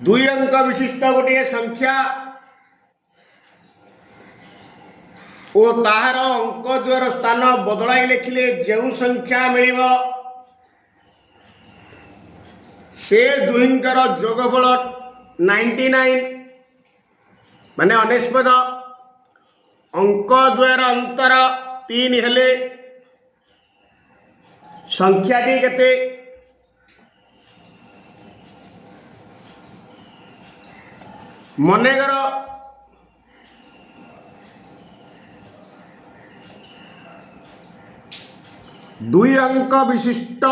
दुई अंक विशिष्ट गोटे संख्या और ताहार अंक द्वार स्थान बदलाई लिखिले जो संख्या मिल से दुईंकर जोगफल 99 माने 99 अंक द्वार अंतर 3 हेले संख्याटी केते मनेकर दुई अंक विशिष्ट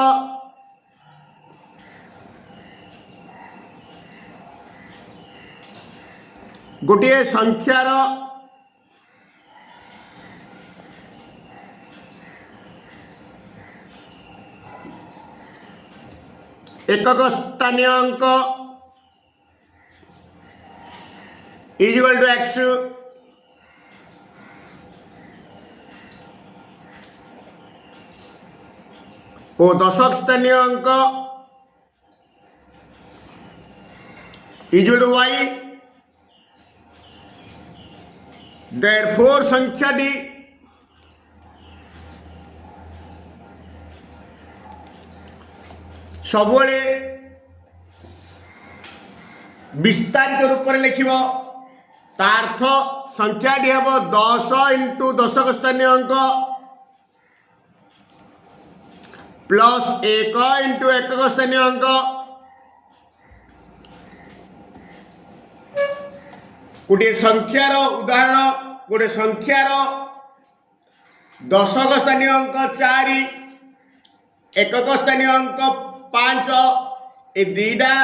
गोटे संख्यार एकक स्थानीय अंक इज इक्वल टू एक्स और दशक स्थानीय अंक is equal to Y. Therefore संख्याटी सबले विस्तारित रूप में लिख तार्थ संख्याटी हम 10 इंटू दशक स्थानीय अंक प्लस 1 इंटू एकक स्थानीय अंक गोटे संख्यार उदाहरण गोटे संख्यार दशक स्थानीय अंक 4 एकक स्थानीय अंक 5 ए दीटा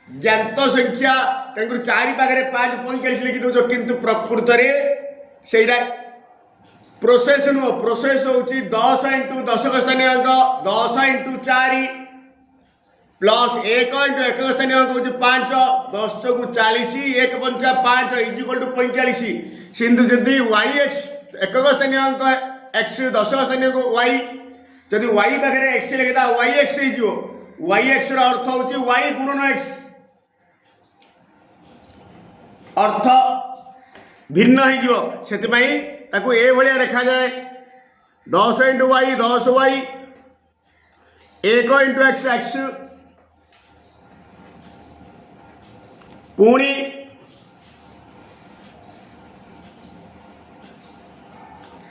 ज्ञात संख्या तेणु 4 पाखे 5 45 लिखि दौ किंतु प्रकृत में से प्रोसेस नुह प्रोसेस हूँ 10 इंटू दशक स्थानीय अंक 10 इंटू 4 प्लस 1 इंटू एकक स्थानीय अंक हूँ 5 10 को 40 1 पंचा 5 इज इक्वल टू 45 किंतु जदि वाई एक्स एकक स्थानीय अंक एक्स दशक स्थानीय अंक वाई जदि वाई पाखे एक्स लिखा वाई एक्स हो वाई एक्स अर्थ हूँ वाई गुणन एक्स अर्थ भिन्न हो ये भाया रेखा जाए 10 into y 10 y 1 into x x पुणी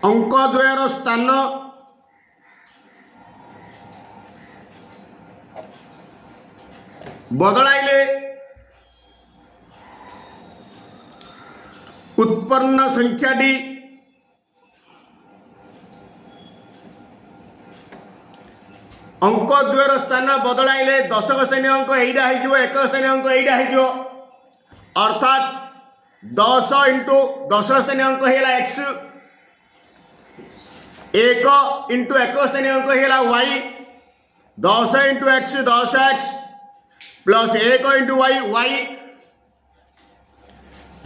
अंक द्वयर स्थान बदलाइले उत्पन्न संख्याटी अंक द्वयर स्थान बदलाइले दशक स्थानीय अंक एटा हो एकक स्थानीय अंक एटा हो अर्थात 10 इंटू दशक स्थानीय अंक है एक्स 1 इंटू एकक स्थानीय अंक है Y 10 into X 10 x plus 1 into Y Y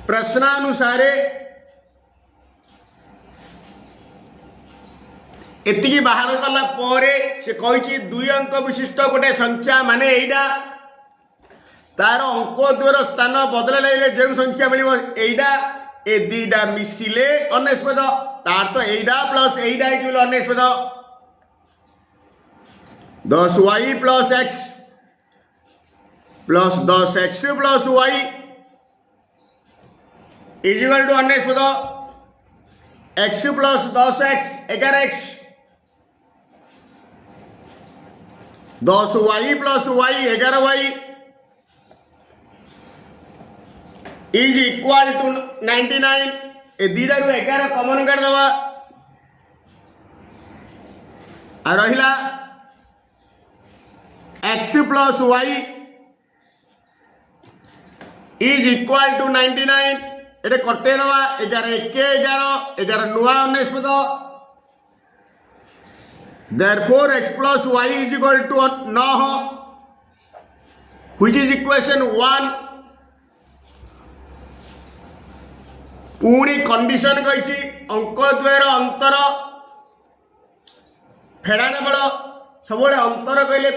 प्रश्नानुसार एतिकी बाहर कला परे से कही दुई अंक विशिष्ट गोटे संख्या माने एटा तार अंक द्वार स्थान बदल जो संख्या मिल ए दीटा मिसिले 99 तार तो एटा प्लस एटा equal 99 10 y plus x plus 10 x plus y is equal to 99 x plus 10 x 11 x 10 y plus y 11 y is equal to 99 ए दीटा रू 11 कमन कर दवा आ रहिला x plus y is equal to 99 ये कटे दवा 11 1 11 11 नुआ 99 therefore x plus y is equal to 9 which is equation 1 पुणी कंडीशन कही अंक द्वयर अंतर फेड़ाण बल सब अंतर कहले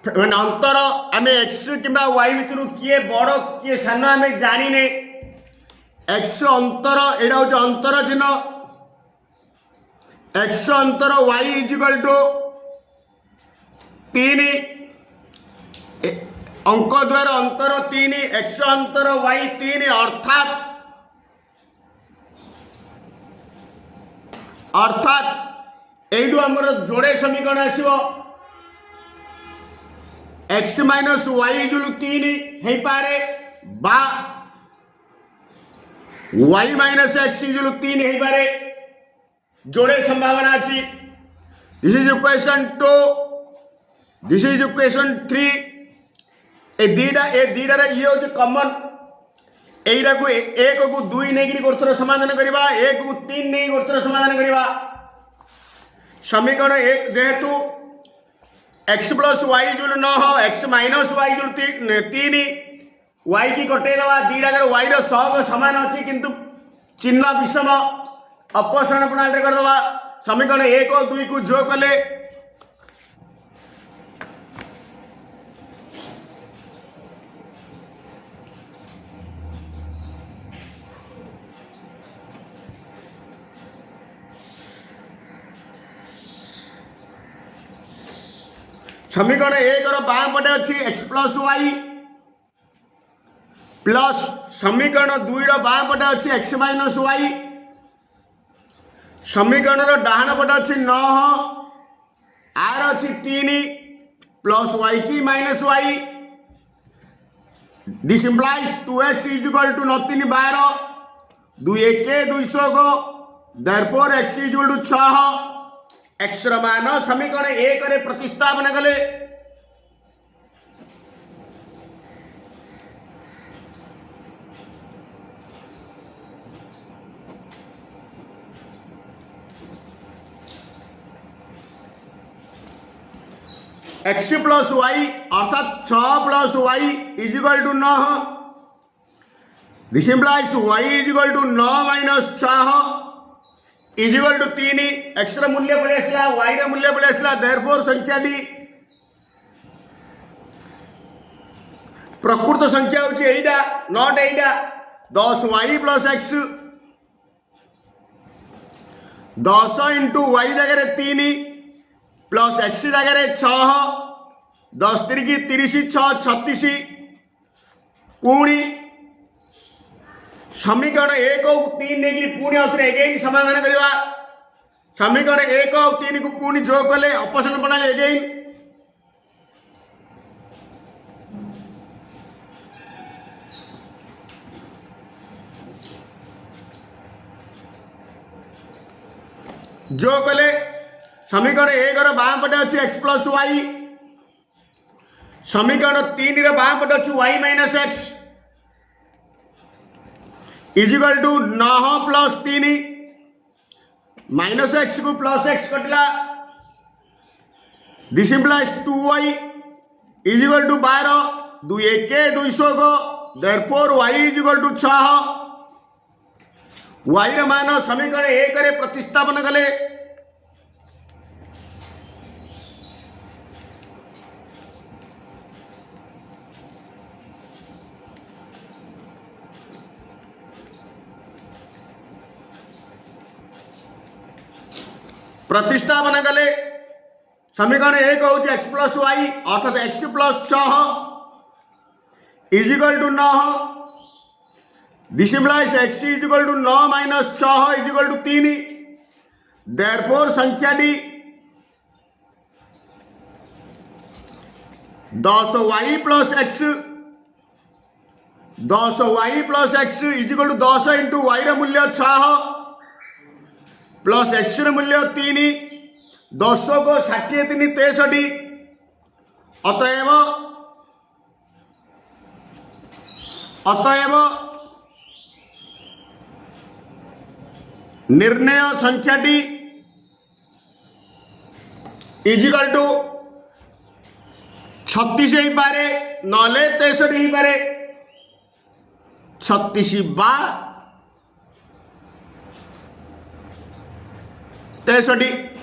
ମାନେ ଅନ୍ତର ଆମେ x କିମ୍ବା y ଭିତରୁ କିଏ ବଡ଼ କିଏ ସାନ ଆମେ ଜାଣିନେ। x ଅନ୍ତର ଏଇଟା ହେଉଛି ଅନ୍ତର ଚିହ୍ନ। x ଅନ୍ତର y ଇଜିକାଲ ଟୁ 3 अंक द्वारा अंतर 3 x अंतर y 3 अर्थात एडू आमर जोड़े समीकरण आसो x माइनस वाई इजुल 3 हो पारे बा y माइनस एक्स इजुल 3 हो पारे जोड़े संभावना अच्छी। This is equation 2, this is equation 3। ए दीटा ये हूँ कमन एटा को एक को 2 नहीं गोथर समाधान करवा, एक को 3 नहीं गोथर समाधान करवा। समीकरण एक जेहेतु x प्लस वाई जुल 9 x माइनस वाई जुल 3 y की कटे दवा दीटा y सहग सामान अच्छी किंतु चिन्ह विषम अपसरण प्रणाली करदे। समीकरण 1 और 2 को जो कले समीकरण 1 बाम पटे अच्छी x प्लस वाई प्लस समीकरण 2 बाम पटे अच्छी x माइनस वाई। समीकरण डाहाण पटे अच्छी 9 आर अच्छी 3 प्लस वाई की minus y. This implies 2x is equal to 9 3 12 2 1 200 को therefore x is equal to 6। x मान समीकरण 1 रे प्रतिस्थापन कले x प्लस वाई अर्थात 6 plus y is equal to 9। This implies y is equal to 9 minus 6 is equal to 3। x र मूल्य पड़े आसला y र मूल्य पड़े आसला देयरफॉर संख्या डी प्रकृत संख्या होची एइडा नॉट एइडा 10 y plus x 10 into y जगह 3 प्लस x जगह 6 10 3 की 30 6 36 पुणी समीकरण 1 और 3 नहीं पुणी आउथरे एगेन समाधान करवा। समीकरण 1 और 3 को पुणी जो कले अपसरण प्रणाली एगेन जो कले समीकरण 1 बाम पटे अच्छी x प्लस वाई। समीकरण 3 बाम पटे अच्छी y minus X equal to 9 plus 3 minus X को प्लस एक्स कटला। This implies 2y equal to 12 2 1 200 को therefore y equal to 6। y र मान समीकरण 1 रे प्रतिस्थापन कले प्रतिस्थापन कले समीकरण 1 हूँ x प्लस वाई अर्थात x plus 6 equal to 9। This implies x equal to 9 minus 6 equal to 3 therefore संख्या डी 10 y plus x 10 y plus x equal to 10 into y र मूल्य 6 प्लस x र मूल्य 3 10 को 60 3 63 अतएव निर्णय संख्या डी इजिकल टू 36 ही पारे नले 63 ही पारे 36 बा 63।